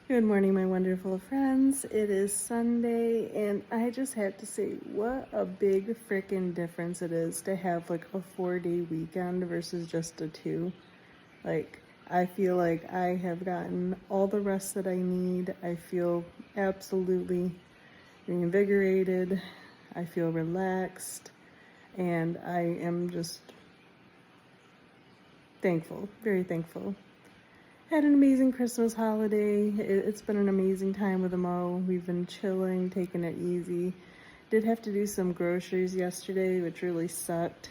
Good morning, my wonderful friends. It is Sunday, and I just have to say, what a big freaking difference it is to have like a 4-day weekend versus just a two. Like, I feel like I have gotten all the rest that I need. I feel absolutely reinvigorated. I feel relaxed, and I am just thankful, very thankful. Had an amazing Christmas holiday. It's been an amazing time with Mo. We've been chilling, taking it easy. Did have to do some groceries yesterday, which really sucked.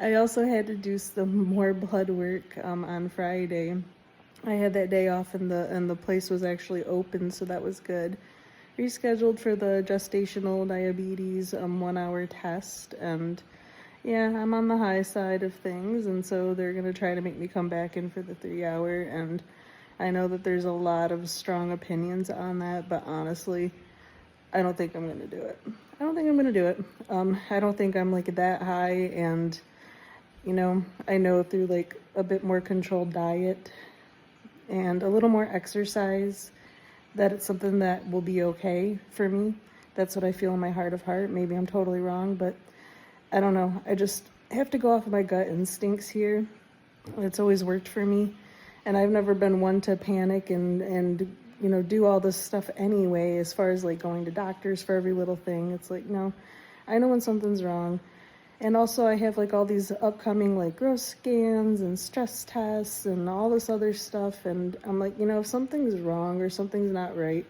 I also had to do some more blood work on Friday. I had that day off, and the place was actually open, so that was good. Rescheduled for the gestational diabetes 1 hour test, and yeah, I'm on the high side of things, and so they're going to try to make me come back in for the 3 hour. And I know that there's a lot of strong opinions on that, but honestly, I don't think I'm going to do it. I don't think I'm going to do it. I don't think I'm like that high, and I know through like a bit more controlled diet and a little more exercise that it's something that will be okay for me. That's what I feel in my heart of heart. Maybe I'm totally wrong, but I don't know. I just have to go off of my gut instincts here. It's always worked for me. And I've never been one to panic and do all this stuff anyway, as far as like going to doctors for every little thing. It's like, no, I know when something's wrong. And also I have like all these upcoming like growth scans and stress tests and all this other stuff. And I'm like, if something's wrong or something's not right,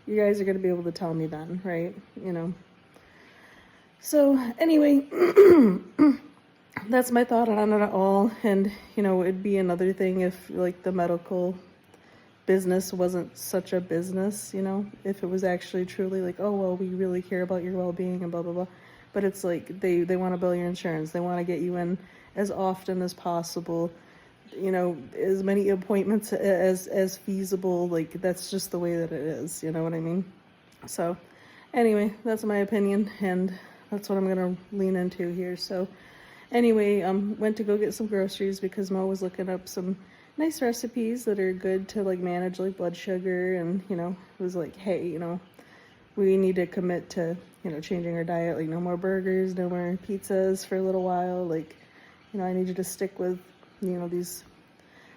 you guys are going to be able to tell me then, right? So anyway, that's my thought on it all. And it'd be another thing if like the medical business wasn't such a business, if it was actually truly like, oh well, we really care about your well-being and blah blah blah. But it's like they want to bill your insurance. They want to get you in as often as possible, as many appointments as feasible. Like that's just the way that it is, you know what I mean? So anyway, that's my opinion, and that's what I'm gonna lean into here. So anyway, went to go get some groceries because Mo was looking up some nice recipes that are good to like manage like blood sugar, and was like, hey, we need to commit to changing our diet. Like no more burgers, no more pizzas for a little while. Like I need you to stick with these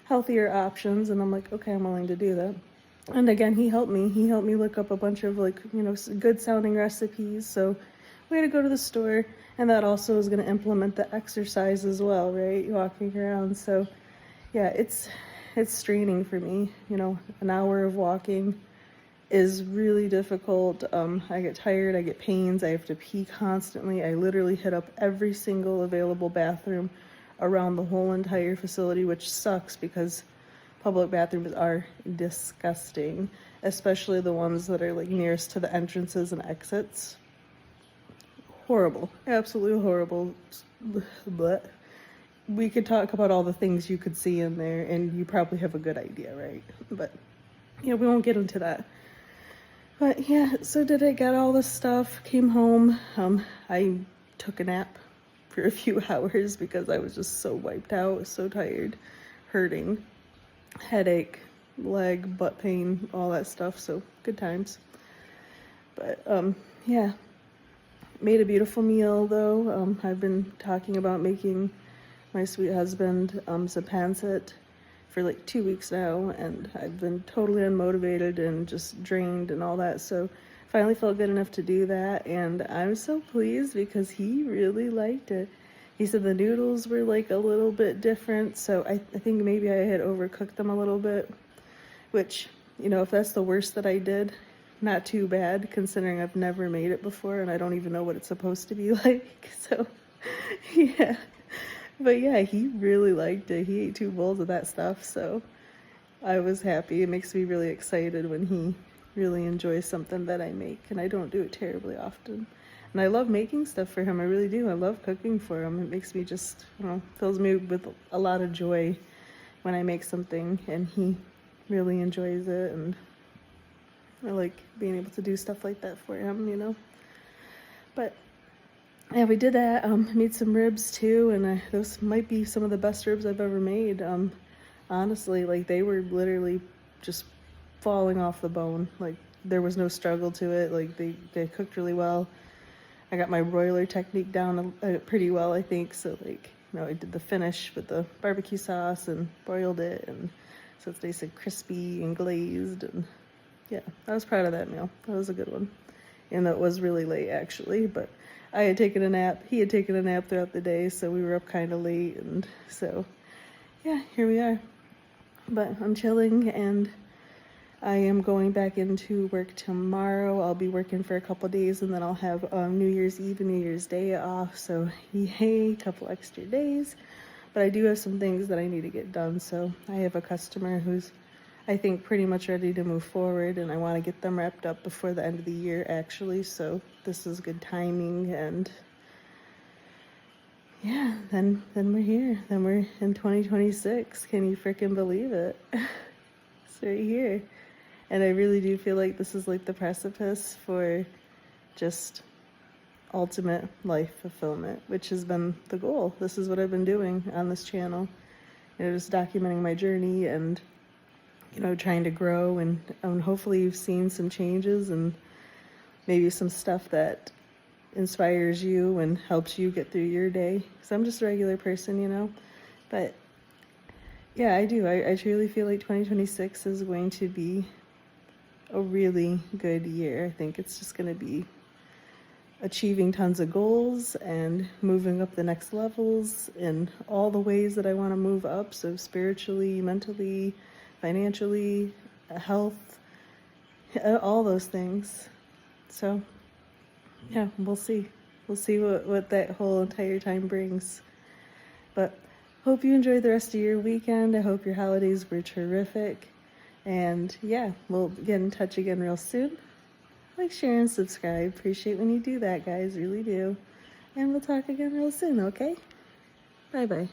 healthier options. And I'm like, okay, I'm willing to do that. And again, he helped me look up a bunch of like good sounding recipes. So we had to go to the store, and that also is going to implement the exercise as well, right? Walking around. So yeah, it's straining for me. An hour of walking is really difficult. I get tired, I get pains, I have to pee constantly. I literally hit up every single available bathroom around the whole entire facility, which sucks because public bathrooms are disgusting, especially the ones that are like nearest to the entrances and exits. Horrible, absolutely horrible. But we could talk about all the things you could see in there, and you probably have a good idea, right? But we won't get into that. But yeah, so did I get all this stuff, came home. I took a nap for a few hours because I was just so wiped out, so tired, hurting, headache, leg, butt pain, all that stuff. So good times. But yeah, made a beautiful meal though. I've been talking about making my sweet husband some pancit for like 2 weeks now, and I've been totally unmotivated and just drained and all that. So finally felt good enough to do that, and I'm so pleased because he really liked it. He said the noodles were like a little bit different, so I think maybe I had overcooked them a little bit, which, if that's the worst that I did, not too bad considering I've never made it before and I don't even know what it's supposed to be like. So yeah. But yeah, he really liked it. He ate 2 bowls of that stuff, so I was happy. It makes me really excited when he really enjoys something that I make, and I don't do it terribly often. And I love making stuff for him. I really do. I love cooking for him. It makes me just, fills me with a lot of joy when I make something and he really enjoys it, and I like being able to do stuff like that for him. But yeah, we did that. Made some ribs too, and those might be some of the best ribs I've ever made. Honestly, like they were literally just falling off the bone. Like there was no struggle to it. Like they cooked really well. I got my broiler technique down pretty well, I think. So like, you know, I did the finish with the barbecue sauce and broiled it, and so it's nice and crispy and glazed. And yeah, I was proud of that meal. That was a good one. And it was really late actually, but I had taken a nap. He had taken a nap throughout the day, so we were up kind of late, and so yeah, here we are. But I'm chilling, and I am going back into work tomorrow. I'll be working for a couple days, and then I'll have New Year's Eve and New Year's Day off. So yay, couple extra days. But I do have some things that I need to get done. So I have a customer who's, I think, pretty much ready to move forward, and I want to get them wrapped up before the end of the year, actually. So this is good timing, and yeah, then we're here. Then we're in 2026. Can you freaking believe it? It's right here. And I really do feel like this is like the precipice for just ultimate life fulfillment, which has been the goal. This is what I've been doing on this channel. You know, just documenting my journey and, you know, trying to grow, and hopefully you've seen some changes and maybe some stuff that inspires you and helps you get through your day. Because I'm just a regular person, you know. But yeah, I do. I truly feel like 2026 is going to be a really good year. I think it's just going to be achieving tons of goals and moving up the next levels in all the ways that I want to move up. So spiritually, mentally, financially, health, all those things. So yeah, we'll see. We'll see what that whole entire time brings. But hope you enjoyed the rest of your weekend. I hope your holidays were terrific. And yeah, we'll get in touch again real soon. Like, share, and subscribe. Appreciate when you do that, guys. Really do. And we'll talk again real soon, okay? Bye-bye.